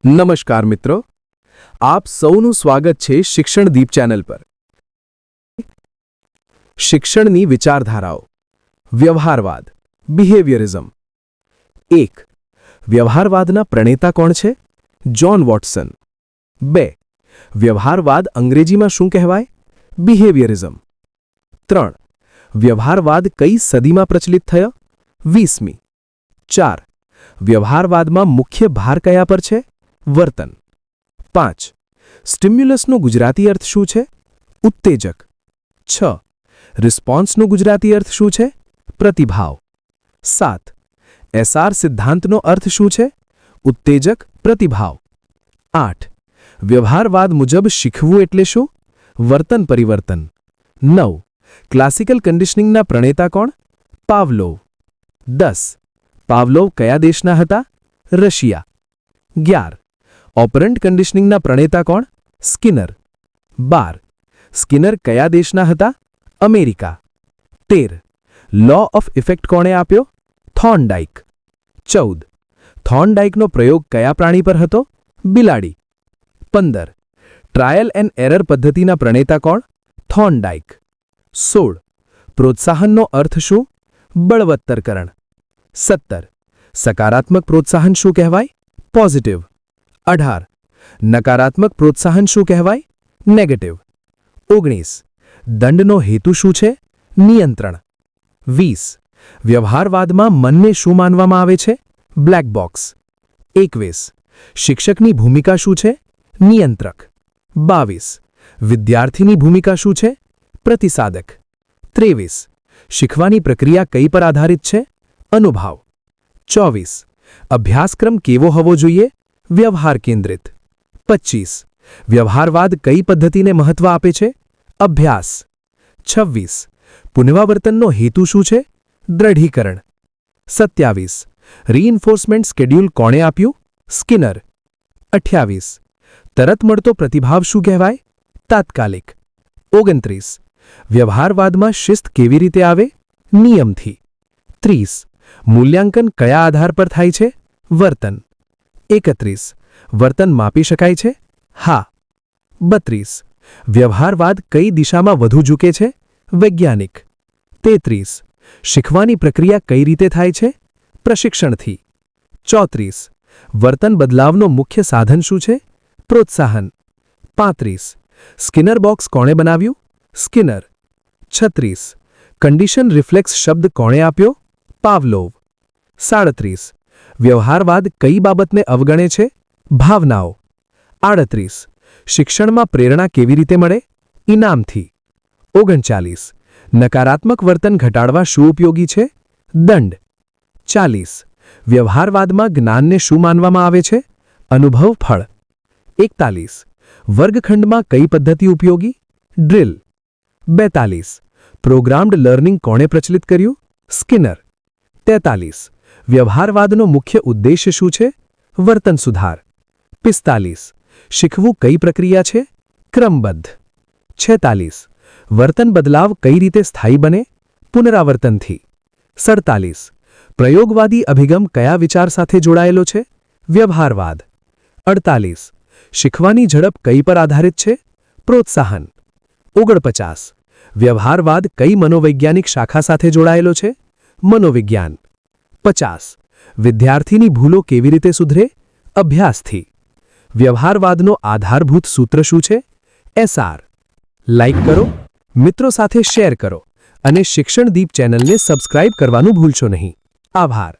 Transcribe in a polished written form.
નમસ્કાર મિત્રો, આપ સૌનું સ્વાગત છે શિક્ષણ દીપ ચેનલ પર। શિક્ષણની વિચારધારાઓ। વ્યવહારવાદ, બિહેવિયરિઝમ। 1. વ્યવહારવાદના પ્રણેતા કોણ છે? John Watson. 2. વ્યવહારવાદ અંગ્રેજીમાં શું કહેવાય? બિહેવિયરિઝમ। 3. વ્યવહારવાદ કઈ સદીમાં પ્રચલિત થયો? 20મી। 4. વ્યવહારવાદમાં મુખ્ય ભાર કયા પર છે? વર્તન। 5. સ્ટિમ્યુલસનો ગુજરાતી અર્થ શું છે? ઉત્તેજક। 6. રિસ્પોન્સનો ગુજરાતી અર્થ શું છે? પ્રતિભાવ। 7. એસઆર સિદ્ધાંતનો અર્થ શું છે? ઉત્તેજક, પ્રતિભાવ। 8. વ્યવહારવાદ મુજબ શીખવું એટલે શું? વર્તન પરિવર્તન। 9. ક્લાસિકલ કન્ડિશનિંગના પ્રણેતા કોણ? પાવલોવ। 10. પાવલોવ કયા દેશના હતા? રશિયા। 11. ઓપરન્ટ કન્ડિશનિંગના પ્રણેતા કોણ? સ્કિનર। 12. સ્કિનર કયા દેશના હતા? અમેરિકા। 13. લો ઓફ ઇફેક્ટ કોણે આપ્યો? થોર્નડાઇક। 14. થોર્નડાઇકનો પ્રયોગ કયા પ્રાણી પર હતો? બિલાડી। 15. ટ્રાયલ એન્ડ એરર પદ્ધતિના પ્રણેતા કોણ? થોર્નડાઇક। 16. પ્રોત્સાહનનો અર્થ શું? બળવત્તરકરણ। 17. સકારાત્મક પ્રોત્સાહન શું કહેવાય? પોઝિટિવ। 18. નકારાત્મક પ્રોત્સાહન શું કહેવાય? નેગેટિવ। 19. દંડનો હેતુ શું છે? નિયંત્રણ। 20. વ્યવહારવાદમાં મનને શું માનવામાં આવે છે? Black box. 21. શિક્ષકની ભૂમિકા શું છે? નિયંત્રક। 22. વિદ્યાર્થીની ભૂમિકા શું છે? પ્રતિસાદક। 23. શીખવાની પ્રક્રિયા કઈ પર આધારિત છે? અનુભવ। 24. અભ્યાસક્રમ કેવો હોવો જોઈએ? વ્યવહાર કેન્દ્રિત। 25. વ્યવહારવાદ કઈ પદ્ધતિને મહત્વ આપે છે? અભ્યાસ। 26. પુનરાવર્તનનો હેતુ શું છે? દ્રઢીકરણ। 27. રીઇન્ફોર્સમેન્ટ સ્કેડ્યુલ કોણે આપ્યું? સ્કિનર। 28. તરત મળતો પ્રતિભાવ શું કહેવાય? તાત્કાલિક। 29. વ્યવહારવાદમાં શિસ્ત કેવી રીતે આવે? નિયમથી। 30. મૂલ્યાંકન કયા આધાર પર થાય છે? વર્તન। 31. વર્તન માપી શકાય છે? હા। 32. વ્યવહારવાદ કઈ દિશામાં વધુ ઝૂકે છે? વૈજ્ઞાનિક। 33. શીખવાની પ્રક્રિયા કઈ રીતે થાય છે? પ્રશિક્ષણથી। 34. વર્તન બદલાવનો મુખ્ય સાધન શું છે? પ્રોત્સાહન। 35. સ્કિનર બોક્સ કોણે બનાવ્યું? સ્કિનર। 36. કન્ડિશન રિફ્લેક્સ શબ્દ કોણે આપ્યો? પાવલોવ। 37. વ્યવહારવાદ કઈ બાબતને અવગણે છે? ભાવનાઓ। 38. શિક્ષણમાં પ્રેરણા કેવી રીતે મળે? ઇનામથી। 39. નકારાત્મક વર્તન ઘટાડવા શું ઉપયોગી છે? દંડ। 40. વ્યવહારવાદમાં જ્ઞાનને શું માનવામાં આવે છે? અનુભવ ફળ। 41. વર્ગખંડમાં કઈ પદ્ધતિ ઉપયોગી? ડ્રિલ। 42. પ્રોગ્રામ્ડ લર્નિંગ કોણે પ્રચલિત કર્યું? સ્કિનર। 43. વ્યવહારવાદનો મુખ્ય ઉદ્દેશ્ય શું છે? વર્તન સુધાર। 45. શીખવું કઈ પ્રક્રિયા છે? ક્રમબદ્ધ। 46. વર્તન બદલાવ કઈ રીતે સ્થાયી બને? પુનરાવર્તનથી। 47. પ્રયોગવાદી અભિગમ કયા વિચાર સાથે જોડાયેલો છે? વ્યવહારવાદ। 48. શીખવાની ઝડપ કઈ પર આધારિત છે? પ્રોત્સાહન। 49. વ્યવહારવાદ કઈ મનોવૈજ્ઞાનિક શાખા સાથે જોડાયેલો છે? મનોવિજ્ઞાન। 50. વિદ્યાર્થીની ભૂલો કેવી રીતે સુધરે? અભ્યાસથી। વ્યવહારવાદનો આધારભૂત સૂત્ર શું છે? એસઆર। લાઇક કરો, મિત્રો સાથે શેર કરો અને શિક્ષણ દીપ ચેનલને સબસ્ક્રાઇબ કરવાનું ભૂલશો નહીં। આભાર।